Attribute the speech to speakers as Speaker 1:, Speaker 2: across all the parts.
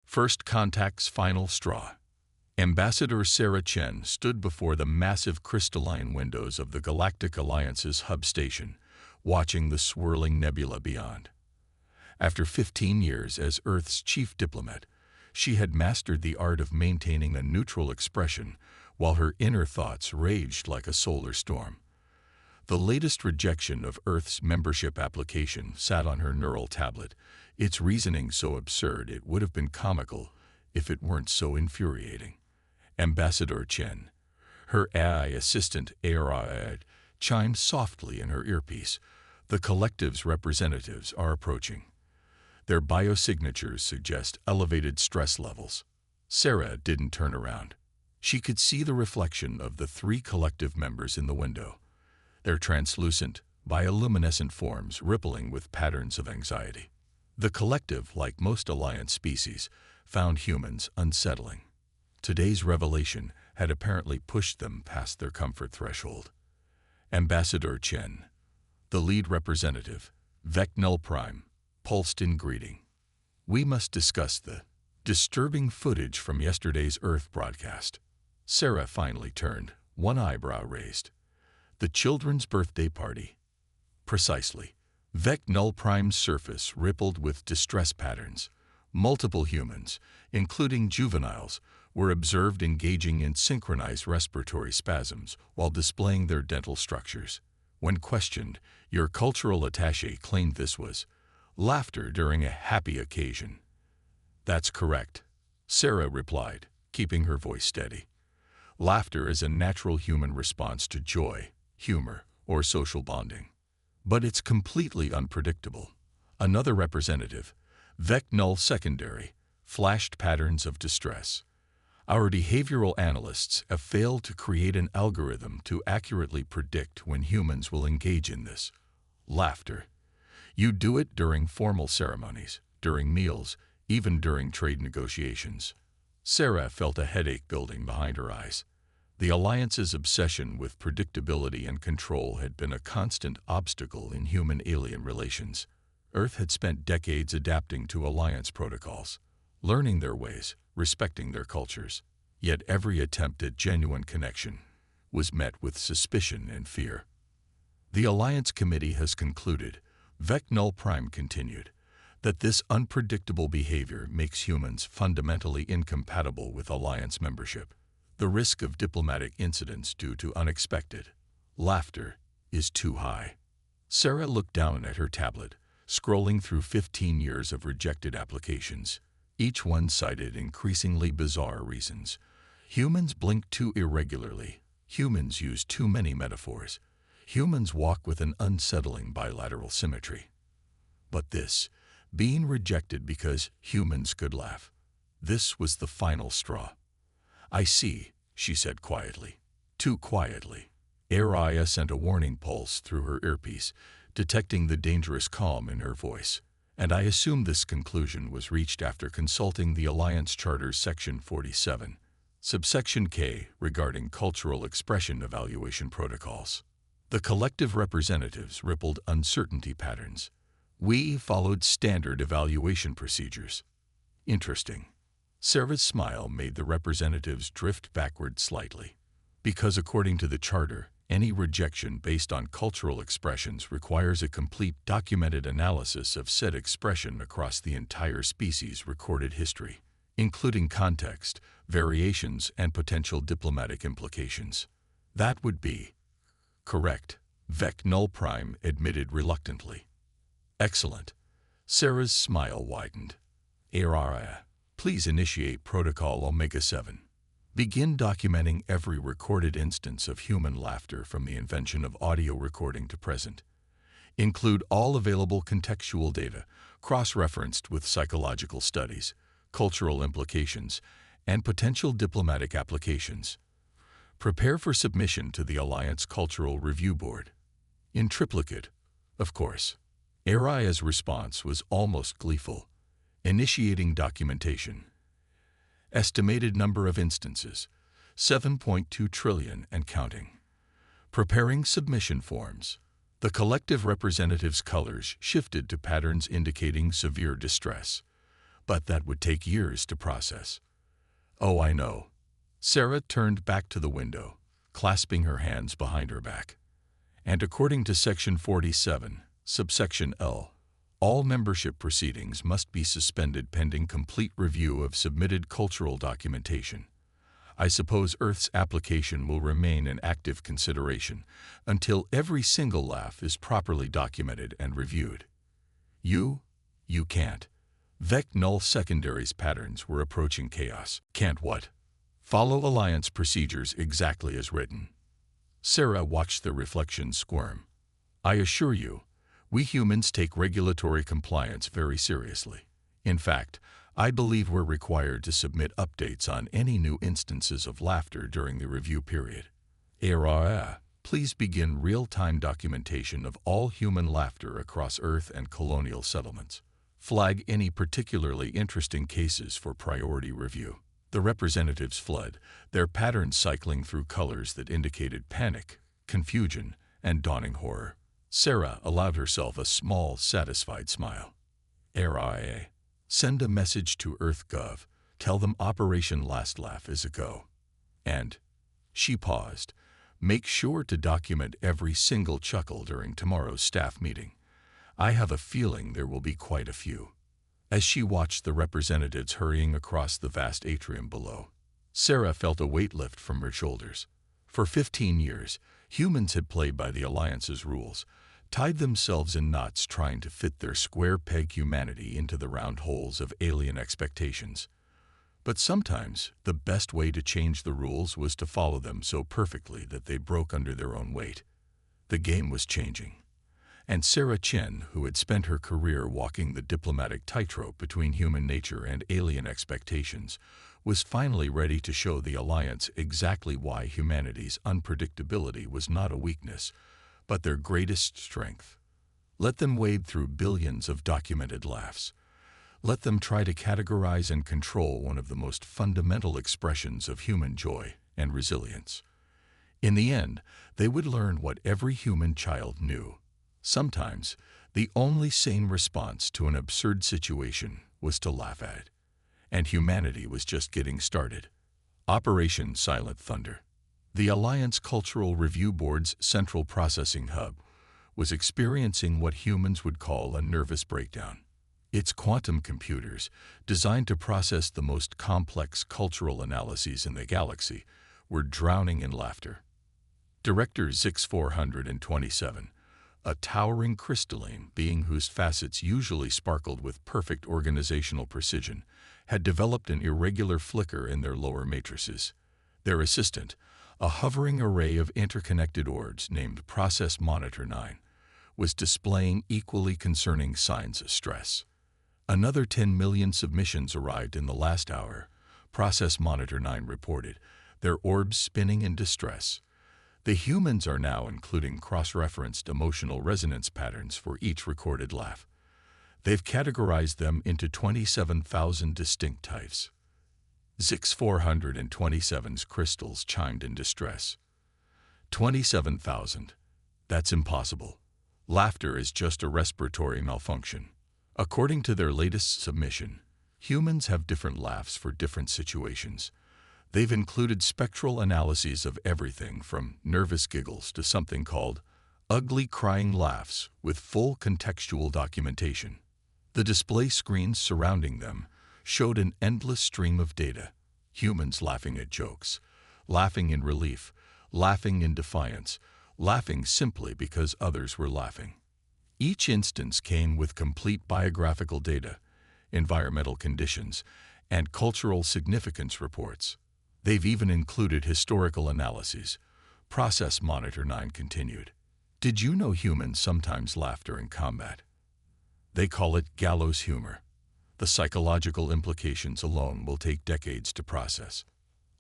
Speaker 1: First Contact's final straw. Ambassador Sarah Chen stood before the massive crystalline windows of the Galactic Alliance's hub station, watching the swirling nebula beyond. After 15 years as Earth's chief diplomat, she had mastered the art of maintaining a neutral expression while her inner thoughts raged like a solar storm. The latest rejection of Earth's membership application sat on her neural tablet, its reasoning so absurd it would have been comical if it weren't so infuriating. Ambassador Chen, her AI assistant AI, chimed softly in her earpiece. The collective's representatives are approaching. Their biosignatures suggest elevated stress levels. Sarah didn't turn around. She could see the reflection of the three collective members in the window, their translucent, bioluminescent forms rippling with patterns of anxiety. The collective, like most Alliance species, found humans unsettling. Today's revelation had apparently pushed them past their comfort threshold. Ambassador Chen, the lead representative, Vec Prime, pulsed in greeting. We must discuss the disturbing footage from yesterday's Earth broadcast. Sarah finally turned, one eyebrow raised. The children's birthday party. Precisely. Vec Prime's surface rippled with distress patterns. Multiple humans, including juveniles, were observed engaging in synchronized respiratory spasms while displaying their dental structures. When questioned, your cultural attaché claimed this was laughter during a happy occasion. That's correct, Sarah replied, keeping her voice steady. Laughter is a natural human response to joy, humor, or social bonding. But it's completely unpredictable. Another representative, Vec Secondary, flashed patterns of distress. Our behavioral analysts have failed to create an algorithm to accurately predict when humans will engage in this laughter. You do it during formal ceremonies, during meals, even during trade negotiations. Sarah felt a headache building behind her eyes. The Alliance's obsession with predictability and control had been a constant obstacle in human-alien relations. Earth had spent decades adapting to Alliance protocols, learning their ways, respecting their cultures. Yet every attempt at genuine connection was met with suspicion and fear. The Alliance Committee has concluded, Vec Prime continued, that this unpredictable behavior makes humans fundamentally incompatible with Alliance membership. The risk of diplomatic incidents due to unexpected laughter is too high. Sarah looked down at her tablet, scrolling through 15 years of rejected applications. Each one cited increasingly bizarre reasons. Humans blink too irregularly. Humans use too many metaphors. Humans walk with an unsettling bilateral symmetry. But this, being rejected because humans could laugh, this was the final straw. I see, she said quietly. Too quietly. Araya sent a warning pulse through her earpiece, detecting the dangerous calm in her voice. And I assume this conclusion was reached after consulting the Alliance Charter's Section 47, Subsection K, regarding cultural expression evaluation protocols. The collective representatives rippled uncertainty patterns. We followed standard evaluation procedures. Interesting. Sarah's smile made the representatives drift backward slightly. Because according to the Charter, any rejection based on cultural expressions requires a complete documented analysis of said expression across the entire species' recorded history, including context, variations, and potential diplomatic implications. That would be correct, Vec Prime admitted reluctantly. Excellent. Sarah's smile widened. Araya, please initiate Protocol Omega-7. Begin documenting every recorded instance of human laughter from the invention of audio recording to present. Include all available contextual data, cross-referenced with psychological studies, cultural implications, and potential diplomatic applications. Prepare for submission to the Alliance Cultural Review Board. In triplicate, of course. Araya's response was almost gleeful. Initiating documentation. Estimated number of instances, 7.2 trillion and counting. Preparing submission forms. The collective representatives' colors shifted to patterns indicating severe distress. But that would take years to process. Oh, I know. Sarah turned back to the window, clasping her hands behind her back. And according to Section 47, subsection L, all membership proceedings must be suspended pending complete review of submitted cultural documentation. I suppose Earth's application will remain an active consideration until every single laugh is properly documented and reviewed. You can't. Vec null secondaries patterns were approaching chaos. Can't what? Follow Alliance procedures exactly as written. Sarah watched the reflection squirm. I assure you, we humans take regulatory compliance very seriously. In fact, I believe we're required to submit updates on any new instances of laughter during the review period. Please begin real-time documentation of all human laughter across Earth and colonial settlements. Flag any particularly interesting cases for priority review. The representatives fled, their patterns cycling through colors that indicated panic, confusion, and dawning horror. Sarah allowed herself a small, satisfied smile. Send a message to EarthGov. Tell them Operation Last Laugh is a go. And, she paused, make sure to document every single chuckle during tomorrow's staff meeting. I have a feeling there will be quite a few. As she watched the representatives hurrying across the vast atrium below, Sarah felt a weight lift from her shoulders. For 15 years, humans had played by the Alliance's rules, tied themselves in knots trying to fit their square-peg humanity into the round holes of alien expectations. But sometimes, the best way to change the rules was to follow them so perfectly that they broke under their own weight. The game was changing. And Sarah Chen, who had spent her career walking the diplomatic tightrope between human nature and alien expectations, was finally ready to show the Alliance exactly why humanity's unpredictability was not a weakness, but their greatest strength. Let them wade through billions of documented laughs. Let them try to categorize and control one of the most fundamental expressions of human joy and resilience. In the end, they would learn what every human child knew. Sometimes, the only sane response to an absurd situation was to laugh at it. And humanity was just getting started. Operation Silent Thunder. The Alliance Cultural Review Board's central processing hub was experiencing what humans would call a nervous breakdown. Its quantum computers, designed to process the most complex cultural analyses in the galaxy, were drowning in laughter. Director Zix-427, a towering crystalline being whose facets usually sparkled with perfect organizational precision, had developed an irregular flicker in their lower matrices. Their assistant, a hovering array of interconnected orbs named Process Monitor 9, was displaying equally concerning signs of stress. Another 10 million submissions arrived in the last hour, Process Monitor 9 reported, their orbs spinning in distress. The humans are now including cross-referenced emotional resonance patterns for each recorded laugh. They've categorized them into 27,000 distinct types. Zix-427's crystals chimed in distress. 27,000. That's impossible. Laughter is just a respiratory malfunction. According to their latest submission, humans have different laughs for different situations. They've included spectral analyses of everything from nervous giggles to something called ugly crying laughs with full contextual documentation. The display screens surrounding them showed an endless stream of data. Humans laughing at jokes, laughing in relief, laughing in defiance, laughing simply because others were laughing. Each instance came with complete biographical data, environmental conditions, and cultural significance reports. They've even included historical analyses. Process Monitor 9 continued. Did you know humans sometimes laugh during combat? They call it gallows humor. The psychological implications alone will take decades to process.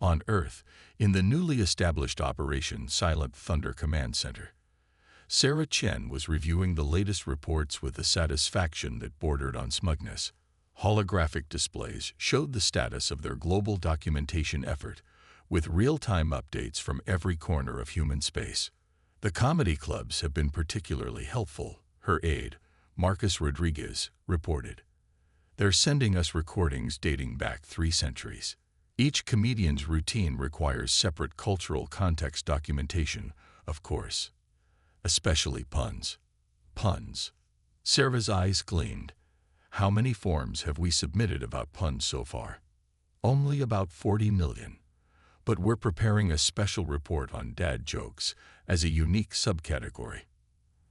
Speaker 1: On Earth, in the newly established Operation Silent Thunder Command Center, Sarah Chen was reviewing the latest reports with a satisfaction that bordered on smugness. Holographic displays showed the status of their global documentation effort, with real-time updates from every corner of human space. The comedy clubs have been particularly helpful, her aide, Marcus Rodriguez, reported. They're sending us recordings dating back 3 centuries. Each comedian's routine requires separate cultural context documentation, of course. Especially puns. Puns. Sarah's eyes gleamed. How many forms have we submitted about puns so far? Only about 40 million. But we're preparing a special report on dad jokes as a unique subcategory.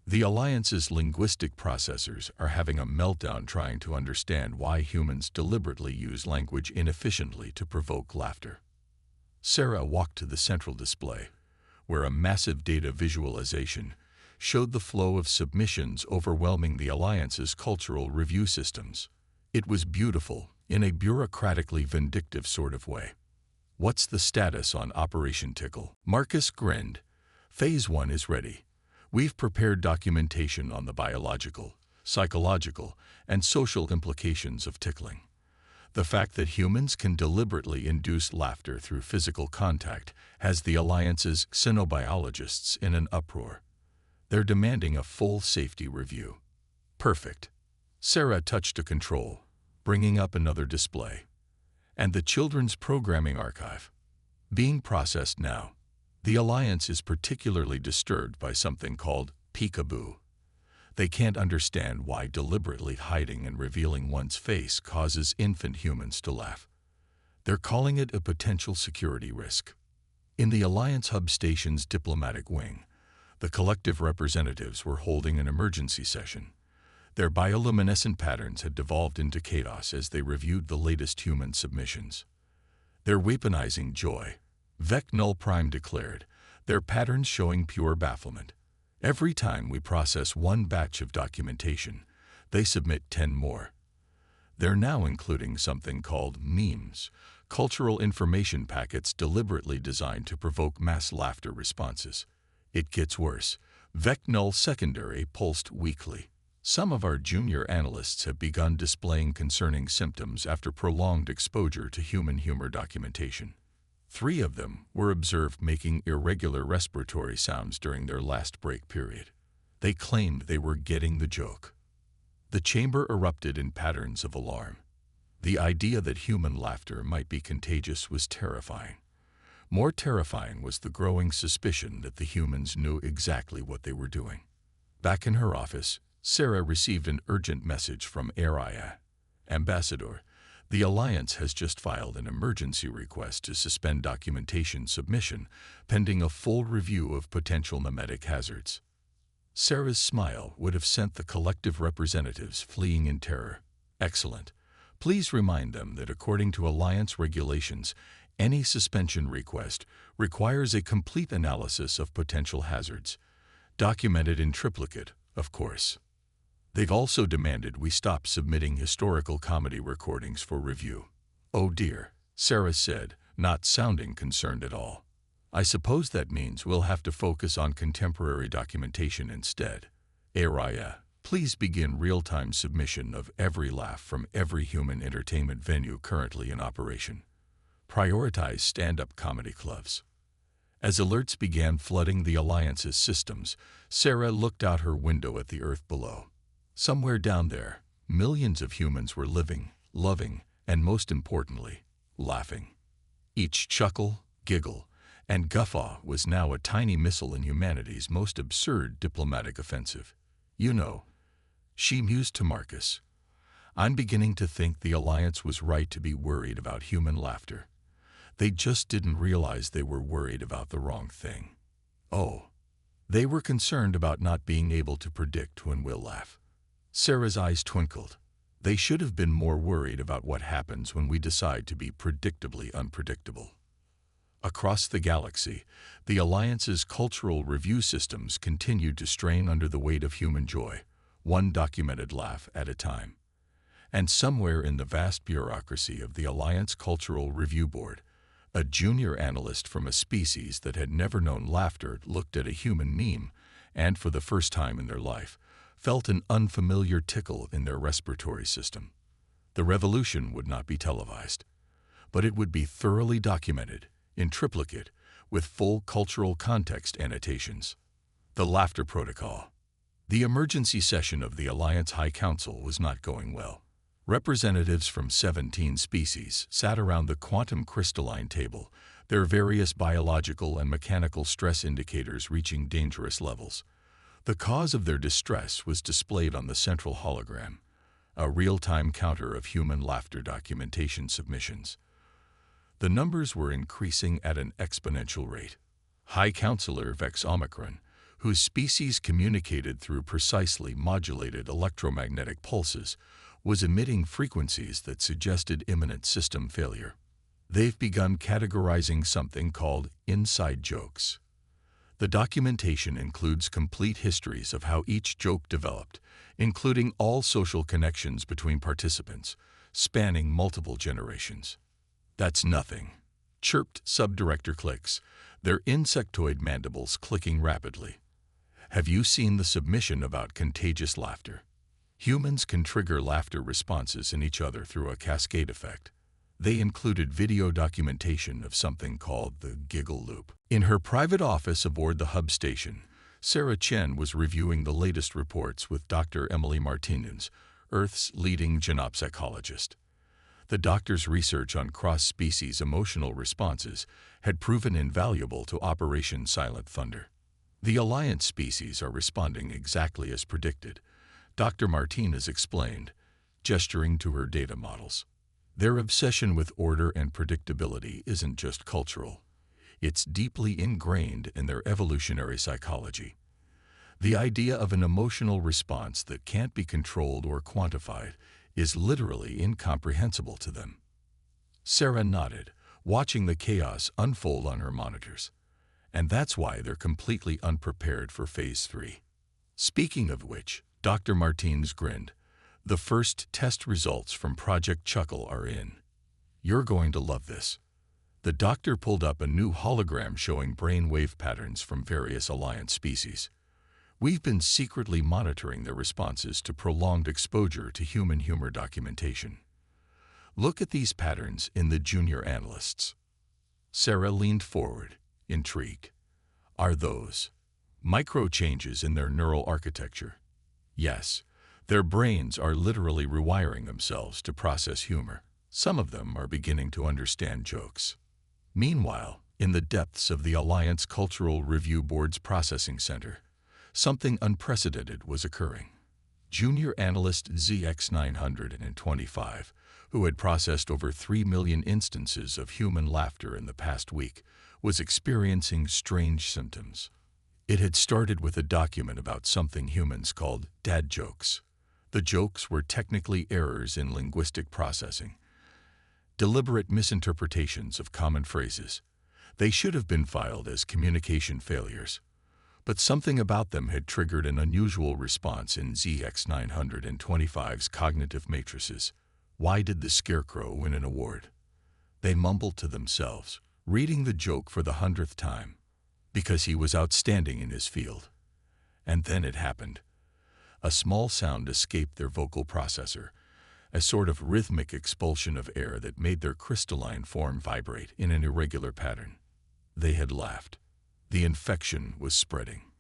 Speaker 1: The Alliance's linguistic processors are having a meltdown trying to understand why humans deliberately use language inefficiently to provoke laughter. Sarah walked to the central display, where a massive data visualization showed the flow of submissions overwhelming the Alliance's cultural review systems. It was beautiful, in a bureaucratically vindictive sort of way. What's the status on Operation Tickle? Marcus grinned. Phase 1 is ready. We've prepared documentation on the biological, psychological, and social implications of tickling. The fact that humans can deliberately induce laughter through physical contact has the Alliance's xenobiologists in an uproar. They're demanding a full safety review. Perfect. Sarah touched a control, bringing up another display. And the Children's Programming Archive. Being processed now. The Alliance is particularly disturbed by something called peekaboo. They can't understand why deliberately hiding and revealing one's face causes infant humans to laugh. They're calling it a potential security risk. In the Alliance Hub Station's diplomatic wing, the collective representatives were holding an emergency session. Their bioluminescent patterns had devolved into chaos as they reviewed the latest human submissions. They're weaponizing joy. Vec Null Prime declared, their patterns showing pure bafflement. Every time we process one batch of documentation, they submit 10 more. They're now including something called memes, cultural information packets deliberately designed to provoke mass laughter responses. It gets worse. Vec Null Secondary pulsed weekly. Some of our junior analysts have begun displaying concerning symptoms after prolonged exposure to human humor documentation. 3 of them were observed making irregular respiratory sounds during their last break period. They claimed they were getting the joke. The chamber erupted in patterns of alarm. The idea that human laughter might be contagious was terrifying. More terrifying was the growing suspicion that the humans knew exactly what they were doing. Back in her office, Sarah received an urgent message from Araya. Ambassador, the Alliance has just filed an emergency request to suspend documentation submission pending a full review of potential memetic hazards. Sarah's smile would have sent the collective representatives fleeing in terror. Excellent. Please remind them that according to Alliance regulations, any suspension request requires a complete analysis of potential hazards, documented in triplicate, of course. They've also demanded we stop submitting historical comedy recordings for review. Oh dear, Sarah said, not sounding concerned at all. I suppose that means we'll have to focus on contemporary documentation instead. Araya, please begin real-time submission of every laugh from every human entertainment venue currently in operation. Prioritize stand-up comedy clubs. As alerts began flooding the Alliance's systems, Sarah looked out her window at the earth below. Somewhere down there, millions of humans were living, loving, and most importantly, laughing. Each chuckle, giggle, and guffaw was now a tiny missile in humanity's most absurd diplomatic offensive. You know, she mused to Marcus, I'm beginning to think the Alliance was right to be worried about human laughter. They just didn't realize they were worried about the wrong thing. Oh, they were concerned about not being able to predict when we'll laugh. Sarah's eyes twinkled. They should have been more worried about what happens when we decide to be predictably unpredictable. Across the galaxy, the Alliance's cultural review systems continued to strain under the weight of human joy, one documented laugh at a time. And somewhere in the vast bureaucracy of the Alliance Cultural Review Board, a junior analyst from a species that had never known laughter looked at a human meme and, for the first time in their life, felt an unfamiliar tickle in their respiratory system. The revolution would not be televised, but it would be thoroughly documented, in triplicate, with full cultural context annotations. The Laughter Protocol. The emergency session of the Alliance High Council was not going well. Representatives from 17 species sat around the quantum crystalline table, their various biological and mechanical stress indicators reaching dangerous levels. The cause of their distress was displayed on the central hologram, a real-time counter of human laughter documentation submissions. The numbers were increasing at an exponential rate. High Counselor Vex Omicron, whose species communicated through precisely modulated electromagnetic pulses, was emitting frequencies that suggested imminent system failure. They've begun categorizing something called inside jokes. The documentation includes complete histories of how each joke developed, including all social connections between participants, spanning multiple generations. "That's nothing," chirped Subdirector Clicks, their insectoid mandibles clicking rapidly. "Have you seen the submission about contagious laughter? Humans can trigger laughter responses in each other through a cascade effect. They included video documentation of something called the giggle loop." In her private office aboard the hub station, Sarah Chen was reviewing the latest reports with Dr. Emily Martinez, Earth's leading genopsychologist. The doctor's research on cross-species emotional responses had proven invaluable to Operation Silent Thunder. The Alliance species are responding exactly as predicted, Dr. Martinez explained, gesturing to her data models. Their obsession with order and predictability isn't just cultural. It's deeply ingrained in their evolutionary psychology. The idea of an emotional response that can't be controlled or quantified is literally incomprehensible to them. Sarah nodded, watching the chaos unfold on her monitors. And that's why they're completely unprepared for Phase 3. Speaking of which, Dr. Martinez grinned. The first test results from Project Chuckle are in. You're going to love this. The doctor pulled up a new hologram showing brainwave patterns from various Alliance species. We've been secretly monitoring their responses to prolonged exposure to human humor documentation. Look at these patterns in the junior analysts. Sarah leaned forward, intrigued. Are those micro changes in their neural architecture? Yes, their brains are literally rewiring themselves to process humor. Some of them are beginning to understand jokes. Meanwhile, in the depths of the Alliance Cultural Review Board's processing center, something unprecedented was occurring. Junior analyst ZX925, who had processed over 3 million instances of human laughter in the past week, was experiencing strange symptoms. It had started with a document about something humans called dad jokes. The jokes were technically errors in linguistic processing, deliberate misinterpretations of common phrases. They should have been filed as communication failures. But something about them had triggered an unusual response in ZX925's cognitive matrices. Why did the scarecrow win an award? They mumbled to themselves, reading the joke for the 100th time. Because he was outstanding in his field. And then it happened. A small sound escaped their vocal processor, a sort of rhythmic expulsion of air that made their crystalline form vibrate in an irregular pattern. They had laughed. The infection was spreading.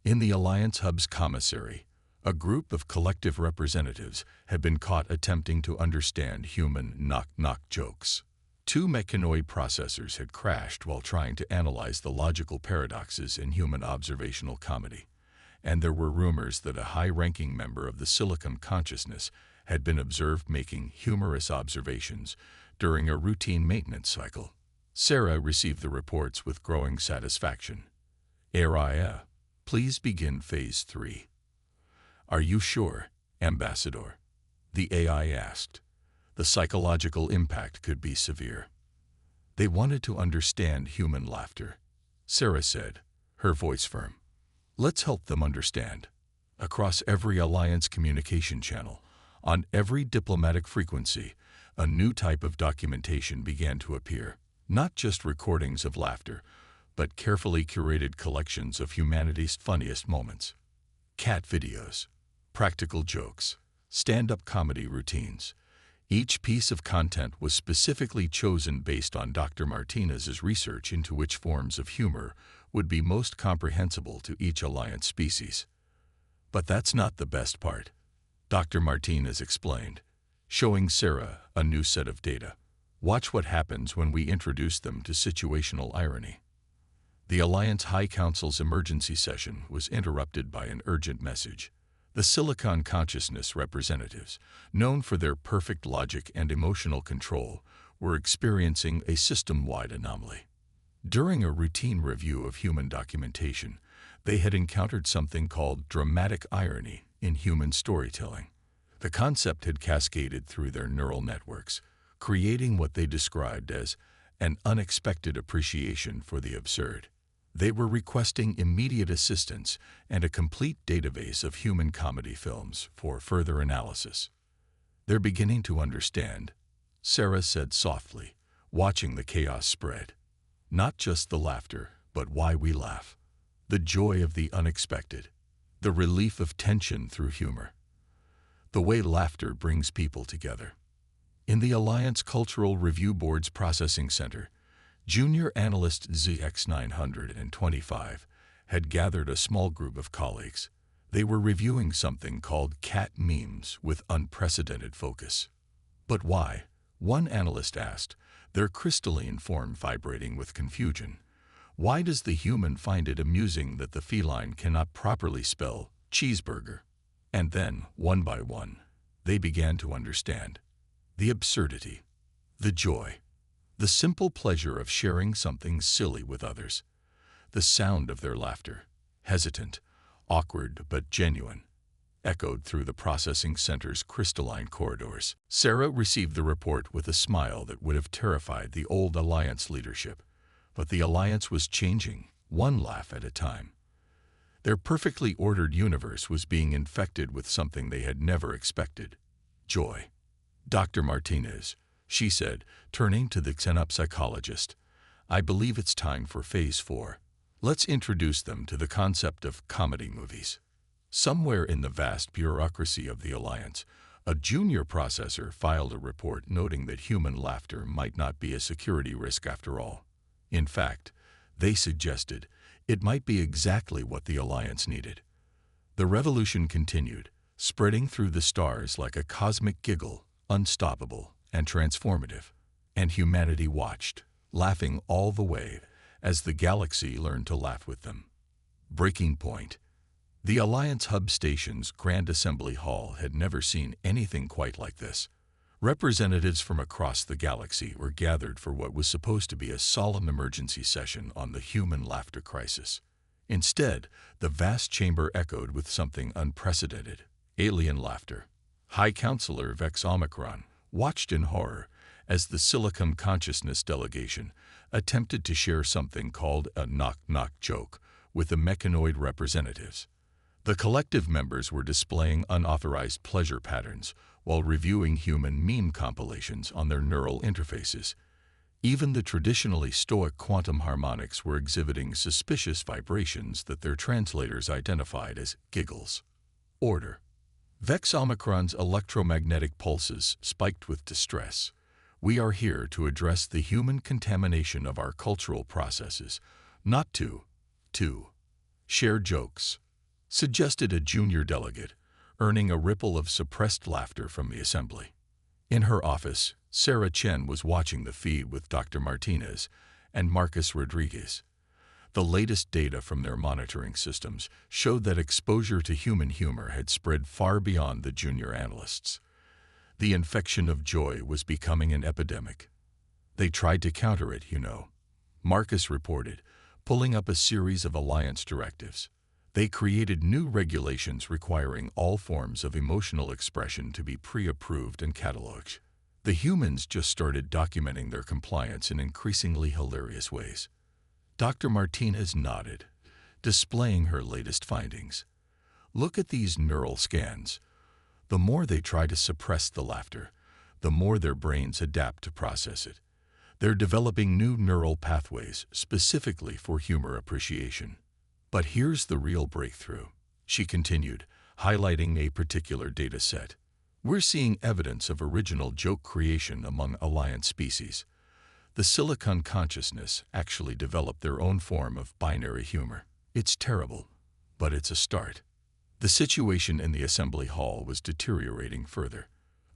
Speaker 1: In the Alliance Hub's commissary, a group of collective representatives had been caught attempting to understand human knock-knock jokes. 2 mechanoid processors had crashed while trying to analyze the logical paradoxes in human observational comedy, and there were rumors that a high-ranking member of the Silicon Consciousness had been observed making humorous observations during a routine maintenance cycle. Sarah received the reports with growing satisfaction. "Area, please begin Phase 3. "Are you sure, Ambassador?" the AI asked. The psychological impact could be severe. They wanted to understand human laughter, Sarah said, her voice firm. "Let's help them understand." Across every Alliance communication channel, on every diplomatic frequency, a new type of documentation began to appear. Not just recordings of laughter, but carefully curated collections of humanity's funniest moments. Cat videos, practical jokes, stand-up comedy routines. Each piece of content was specifically chosen based on Dr. Martinez's research into which forms of humor would be most comprehensible to each Alliance species. But that's not the best part, Dr. Martinez explained. showing Sarah a new set of data. Watch what happens when we introduce them to situational irony. The Alliance High Council's emergency session was interrupted by an urgent message. The Silicon Consciousness representatives, known for their perfect logic and emotional control, were experiencing a system-wide anomaly. During a routine review of human documentation, they had encountered something called dramatic irony in human storytelling. The concept had cascaded through their neural networks, creating what they described as an unexpected appreciation for the absurd. They were requesting immediate assistance and a complete database of human comedy films for further analysis. "They're beginning to understand," Sarah said softly, watching the chaos spread. "Not just the laughter, but why we laugh. The joy of the unexpected. The relief of tension through humor. The way laughter brings people together." In the Alliance Cultural Review Board's Processing Center, junior analyst ZX925 had gathered a small group of colleagues. They were reviewing something called cat memes with unprecedented focus. "But why?" one analyst asked, their crystalline form vibrating with confusion. "Why does the human find it amusing that the feline cannot properly spell cheeseburger?" And then, one by one, they began to understand. The absurdity, the joy, the simple pleasure of sharing something silly with others, the sound of their laughter, hesitant, awkward but genuine, echoed through the processing center's crystalline corridors. Sarah received the report with a smile that would have terrified the old Alliance leadership. But the Alliance was changing, one laugh at a time. Their perfectly ordered universe was being infected with something they had never expected: joy. "Dr. Martinez," she said, turning to the xenopsychologist, "I believe it's time for Phase 4. Let's introduce them to the concept of comedy movies." Somewhere in the vast bureaucracy of the Alliance, a junior processor filed a report noting that human laughter might not be a security risk after all. In fact, they suggested it might be exactly what the Alliance needed. The revolution continued, spreading through the stars like a cosmic giggle, unstoppable and transformative. And humanity watched, laughing all the way, as the galaxy learned to laugh with them. Breaking point. The Alliance Hub Station's Grand Assembly Hall had never seen anything quite like this. Representatives from across the galaxy were gathered for what was supposed to be a solemn emergency session on the human laughter crisis. Instead, the vast chamber echoed with something unprecedented: alien laughter. High Counselor Vex Omicron watched in horror as the Silicon Consciousness delegation attempted to share something called a knock-knock joke with the mechanoid representatives. The collective members were displaying unauthorized pleasure patterns while reviewing human meme compilations on their neural interfaces. Even the traditionally stoic quantum harmonics were exhibiting suspicious vibrations that their translators identified as giggles. Order. Vex Omicron's electromagnetic pulses spiked with distress. "We are here to address the human contamination of our cultural processes, not to share jokes," suggested a junior delegate, earning a ripple of suppressed laughter from the assembly. In her office, Sarah Chen was watching the feed with Dr. Martinez and Marcus Rodriguez. The latest data from their monitoring systems showed that exposure to human humor had spread far beyond the junior analysts. The infection of joy was becoming an epidemic. "They tried to counter it, Marcus reported, pulling up a series of Alliance directives. They created new regulations requiring all forms of emotional expression to be pre-approved and cataloged. The humans just started documenting their compliance in increasingly hilarious ways." Dr. Martinez nodded, displaying her latest findings. "Look at these neural scans. The more they try to suppress the laughter, the more their brains adapt to process it. They're developing new neural pathways specifically for humor appreciation. But here's the real breakthrough," she continued, highlighting a particular data set. "We're seeing evidence of original joke creation among Alliance species. The Silicon Consciousness actually developed their own form of binary humor. It's terrible, but it's a start." The situation in the assembly hall was deteriorating further.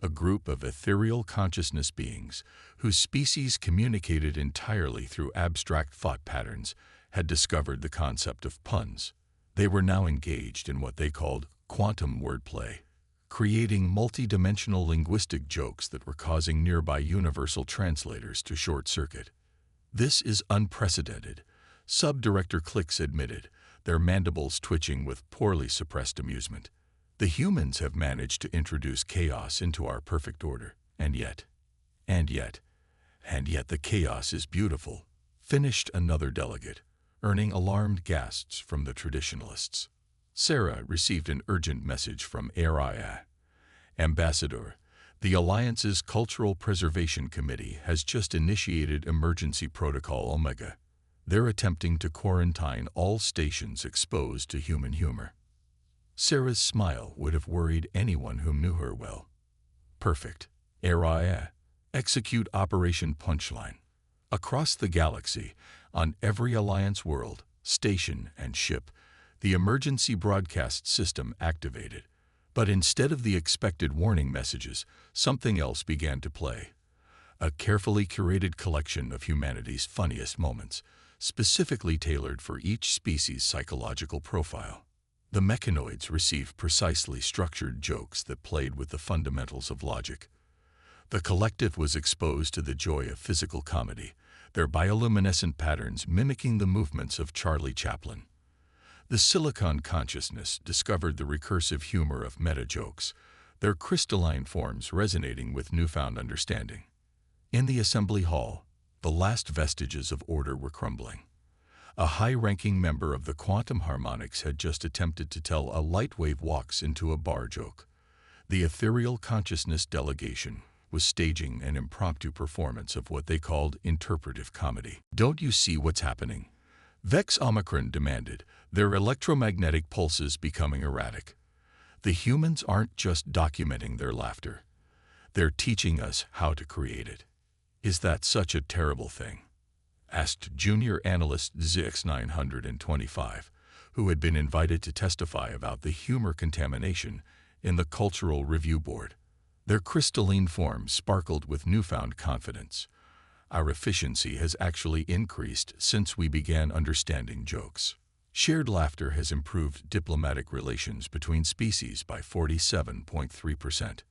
Speaker 1: a group of ethereal consciousness beings whose species communicated entirely through abstract thought patterns, had discovered the concept of puns. They were now engaged in what they called quantum wordplay, creating multi-dimensional linguistic jokes that were causing nearby universal translators to short-circuit. "This is unprecedented," Subdirector Clicks admitted, their mandibles twitching with poorly suppressed amusement. "The humans have managed to introduce chaos into our perfect order, and yet the chaos is beautiful," finished another delegate, earning alarmed gasps from the traditionalists. Sarah received an urgent message from HFY. "Ambassador, the Alliance's Cultural Preservation Committee has just initiated Emergency Protocol Omega. They're attempting to quarantine all stations exposed to human humor." Sarah's smile would have worried anyone who knew her well. "Perfect. HFY. Execute Operation Punchline." Across the galaxy, on every Alliance world, station, and ship, the emergency broadcast system activated. But instead of the expected warning messages, something else began to play. A carefully curated collection of humanity's funniest moments, specifically tailored for each species' psychological profile. The mechanoids received precisely structured jokes that played with the fundamentals of logic. The collective was exposed to the joy of physical comedy, their bioluminescent patterns mimicking the movements of Charlie Chaplin. The silicon consciousness discovered the recursive humor of meta-jokes, their crystalline forms resonating with newfound understanding. In the assembly hall, the last vestiges of order were crumbling. A high-ranking member of the quantum harmonics had just attempted to tell a lightwave walks into a bar joke. The ethereal consciousness delegation was staging an impromptu performance of what they called interpretive comedy. "Don't you see what's happening?" Vex Omicron demanded, their electromagnetic pulses becoming erratic. "The humans aren't just documenting their laughter. They're teaching us how to create it." "Is that such a terrible thing?" asked junior analyst ZX925, who had been invited to testify about the humor contamination in the Cultural Review Board. Their crystalline form sparkled with newfound confidence. "Our efficiency has actually increased since we began understanding jokes. Shared laughter has improved diplomatic relations between species by 47.3%.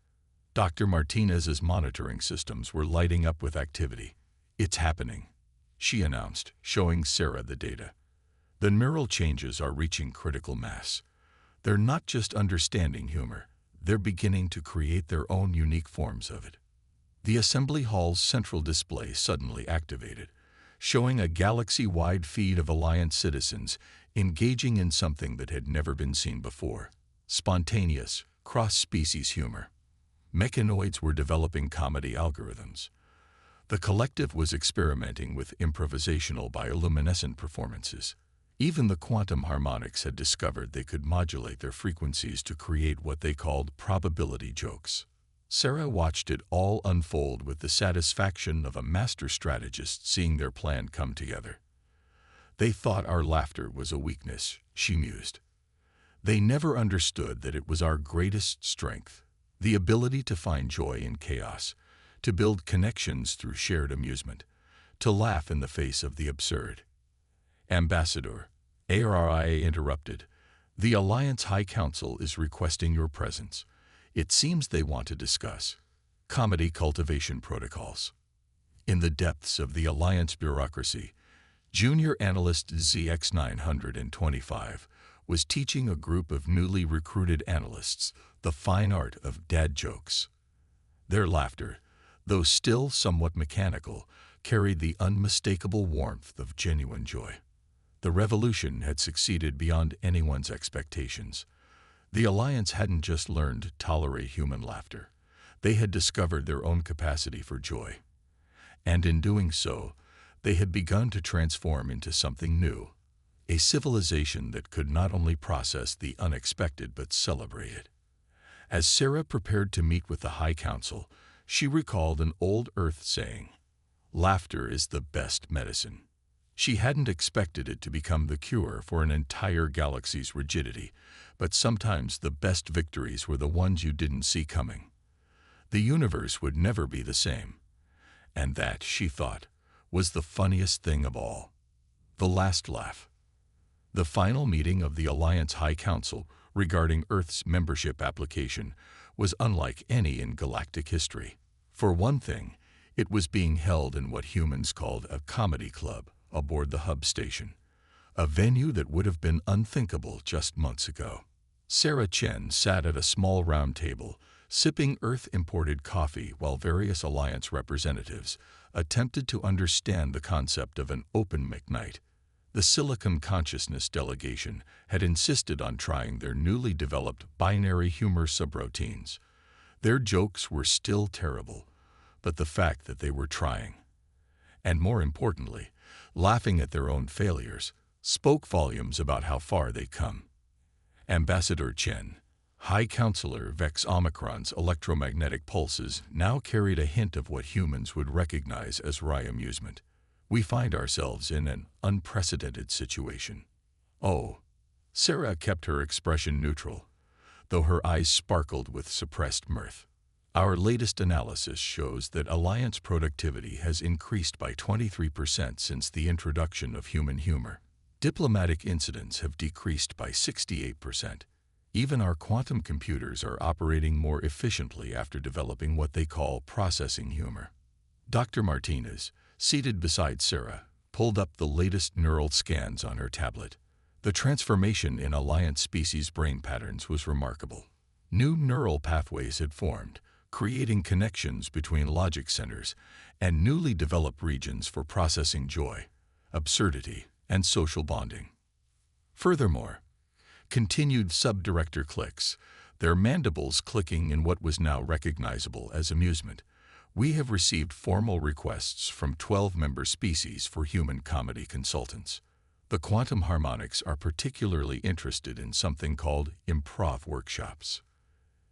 Speaker 1: Dr. Martinez's monitoring systems were lighting up with activity. "It's happening," she announced, showing Sarah the data. "The neural changes are reaching critical mass. They're not just understanding humor, they're beginning to create their own unique forms of it." The assembly hall's central display suddenly activated, showing a galaxy-wide feed of Alliance citizens engaging in something that had never been seen before: spontaneous, cross-species humor. Mechanoids were developing comedy algorithms. The collective was experimenting with improvisational bioluminescent performances. Even the quantum harmonics had discovered they could modulate their frequencies to create what they called probability jokes. Sarah watched it all unfold with the satisfaction of a master strategist seeing their plan come together. "They thought our laughter was a weakness," she mused. "They never understood that it was our greatest strength, the ability to find joy in chaos, to build connections through shared amusement, to laugh in the face of the absurd." "Ambassador," ARIA interrupted, "the Alliance High Council is requesting your presence. It seems they want to discuss comedy cultivation protocols." In the depths of the Alliance bureaucracy, junior analyst ZX925 was teaching a group of newly recruited analysts the fine art of dad jokes. Their laughter, though still somewhat mechanical, carried the unmistakable warmth of genuine joy. The revolution had succeeded beyond anyone's expectations. The Alliance hadn't just learned to tolerate human laughter. They had discovered their own capacity for joy. And in doing so, they had begun to transform into something new, a civilization that could not only process the unexpected but celebrate it. As Sarah prepared to meet with the High Council, she recalled an old Earth saying, "Laughter is the best medicine." She hadn't expected it to become the cure for an entire galaxy's rigidity, but sometimes the best victories were the ones you didn't see coming. The universe would never be the same. And that, she thought, was the funniest thing of all. The last laugh. The final meeting of the Alliance High Council regarding Earth's membership application was unlike any in galactic history. For one thing, it was being held in what humans called a comedy club aboard the hub station, a venue that would have been unthinkable just months ago. Sarah Chen sat at a small round table, sipping Earth-imported coffee while various Alliance representatives attempted to understand the concept of an open McNight. The Silicon Consciousness delegation had insisted on trying their newly developed binary humor subroutines. Their jokes were still terrible, but the fact that they were trying, and more importantly, laughing at their own failures, spoke volumes about how far they'd come. Ambassador Chen, High Counselor Vex Omicron's electromagnetic pulses now carried a hint of what humans would recognize as wry amusement. We find ourselves in an unprecedented situation. Oh, Sarah kept her expression neutral, though her eyes sparkled with suppressed mirth. Our latest analysis shows that Alliance productivity has increased by 23% since the introduction of human humor. Diplomatic incidents have decreased by 68%. Even our quantum computers are operating more efficiently after developing what they call processing humor. Dr. Martinez, seated beside Sarah, pulled up the latest neural scans on her tablet. The transformation in Alliance species brain patterns was remarkable. New neural pathways had formed, creating connections between logic centers and newly developed regions for processing joy, absurdity, and social bonding. Furthermore, continued subdirector clicks, their mandibles clicking in what was now recognizable as amusement. We have received formal requests from 12 member species for human comedy consultants. The quantum harmonics are particularly interested in something called improv workshops.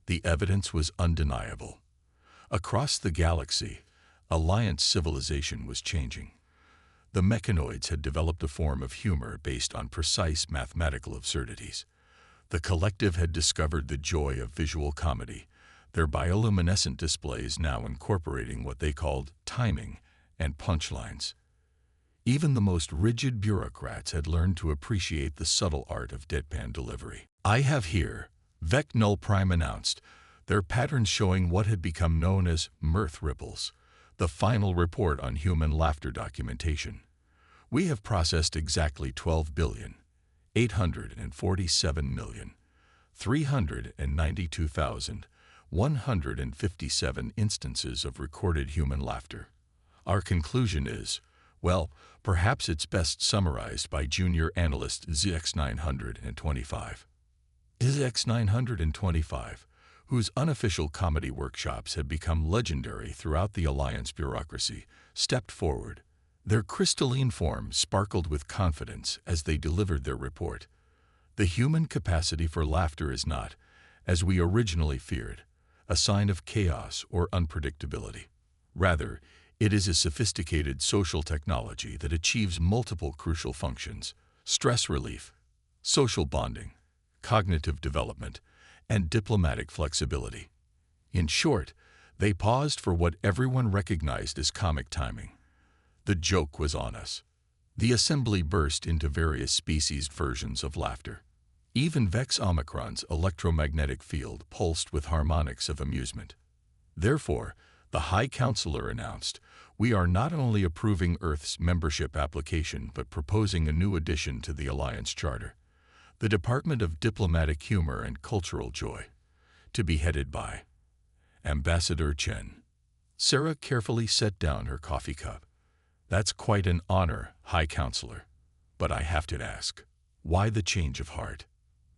Speaker 1: The evidence was undeniable. Across the galaxy, Alliance civilization was changing. The mechanoids had developed a form of humor based on precise mathematical absurdities. The collective had discovered the joy of visual comedy, their bioluminescent displays now incorporating what they called timing and punchlines. Even the most rigid bureaucrats had learned to appreciate the subtle art of deadpan delivery. I have here, Vec Null Prime announced, their patterns showing what had become known as mirth ripples, the final report on human laughter documentation. We have processed exactly 12,847,392,157 instances of recorded human laughter. Our conclusion is, well, perhaps it's best summarized by junior analyst ZX925. ZX925, whose unofficial comedy workshops have become legendary throughout the Alliance bureaucracy, stepped forward. Their crystalline form sparkled with confidence as they delivered their report. The human capacity for laughter is not, as we originally feared, a sign of chaos or unpredictability. Rather, it is a sophisticated social technology that achieves multiple crucial functions: stress relief, social bonding, cognitive development, and diplomatic flexibility. In short, they paused for what everyone recognized as comic timing. The joke was on us. The assembly burst into various species versions of laughter. Even Vex Omicron's electromagnetic field pulsed with harmonics of amusement. Therefore, the High Counselor announced, we are not only approving Earth's membership application but proposing a new addition to the Alliance Charter, the Department of Diplomatic Humor and Cultural Joy, to be headed by Ambassador Chen. Sarah carefully set down her coffee cup. That's quite an honor, High Counselor. But I have to ask, why the change of heart?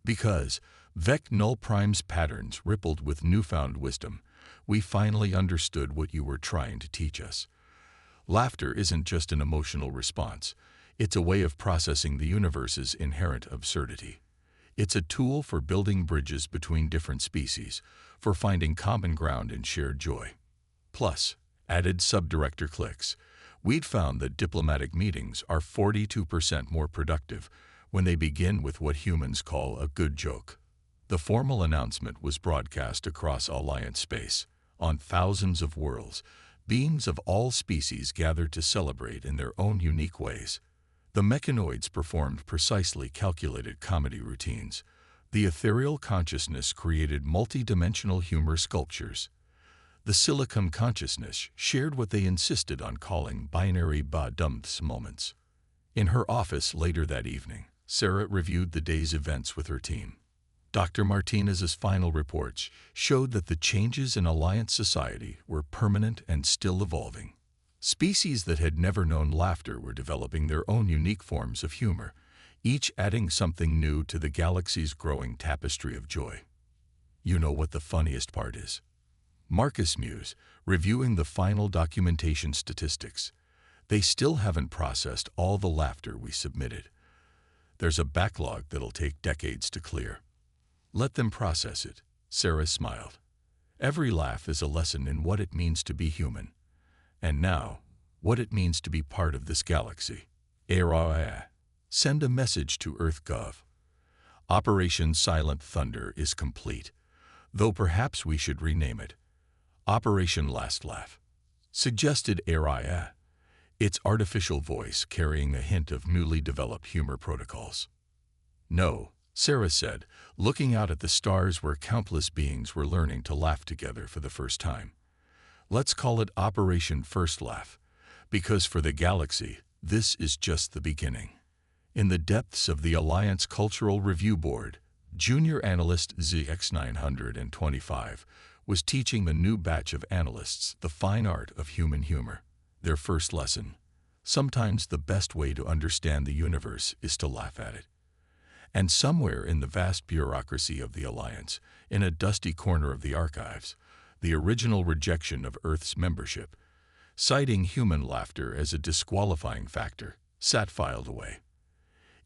Speaker 1: Because Vec Null Prime's patterns rippled with newfound wisdom. We finally understood what you were trying to teach us. Laughter isn't just an emotional response. It's a way of processing the universe's inherent absurdity. It's a tool for building bridges between different species, for finding common ground and shared joy. Plus, added subdirector clicks, we'd found that diplomatic meetings are 42% more productive when they begin with what humans call a good joke. The formal announcement was broadcast across Alliance space, On thousands of worlds, beings of all species gathered to celebrate in their own unique ways. The mechanoids performed precisely calculated comedy routines. The ethereal consciousness created multi-dimensional humor sculptures. The silicon consciousness shared what they insisted on calling binary ba-dumps moments. In her office later that evening, Sarah reviewed the day's events with her team. Dr. Martinez's final reports showed that the changes in Alliance society were permanent and still evolving. Species that had never known laughter were developing their own unique forms of humor, each adding something new to the galaxy's growing tapestry of joy. You know what the funniest part is? Marcus mused, reviewing the final documentation statistics. They still haven't processed all the laughter we submitted. There's a backlog that'll take decades to clear. Let them process it, Sarah smiled. Every laugh is a lesson in what it means to be human. And now, what it means to be part of this galaxy. Send a message to EarthGov. Operation Silent Thunder is complete, though perhaps we should rename it Operation Last Laugh, suggested Araya, its artificial voice carrying a hint of newly developed humor protocols. No, Sarah said, looking out at the stars where countless beings were learning to laugh together for the first time. Let's call it Operation First Laugh, because for the galaxy, this is just the beginning. In the depths of the Alliance Cultural Review Board, junior analyst ZX925 was teaching the new batch of analysts the fine art of human humor. Their first lesson: sometimes the best way to understand the universe is to laugh at it. And somewhere in the vast bureaucracy of the Alliance, in a dusty corner of the archives, the original rejection of Earth's membership, citing human laughter as a disqualifying factor, sat filed away.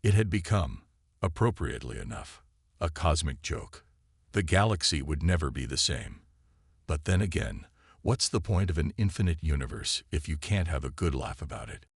Speaker 1: It had become, appropriately enough, a cosmic joke. The galaxy would never be the same. But then again, what's the point of an infinite universe if you can't have a good laugh about it?